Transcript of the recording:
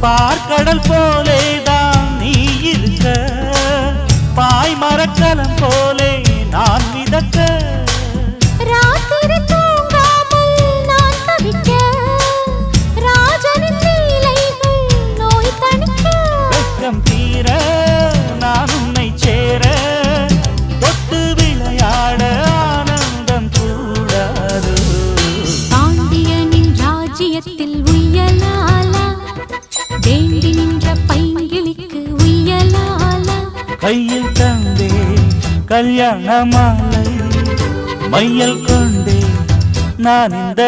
பார்க்கடல் போலேதான் நீ இருக்க, பாய் மரக்கலம் போலே நான் மிதக்க. ராத்திரி தூங்காமல் நான் தவிக்க, ராஜனின் லீலைகள் நோய் தணிக்க. வெட்கம் தீர நான் உன்னை சேர, தொட்டு விளையாட ஆனந்தம் கூடாது. பாண்டியனின் ராஜ்யத்தில் உய்யலாலா, வேண்டி நின்ற பைங்கிளிக்கு உய்யலாலா. கையில் தந்தே கல்யாண மாலை, மையல் கொண்டே நான் இந்த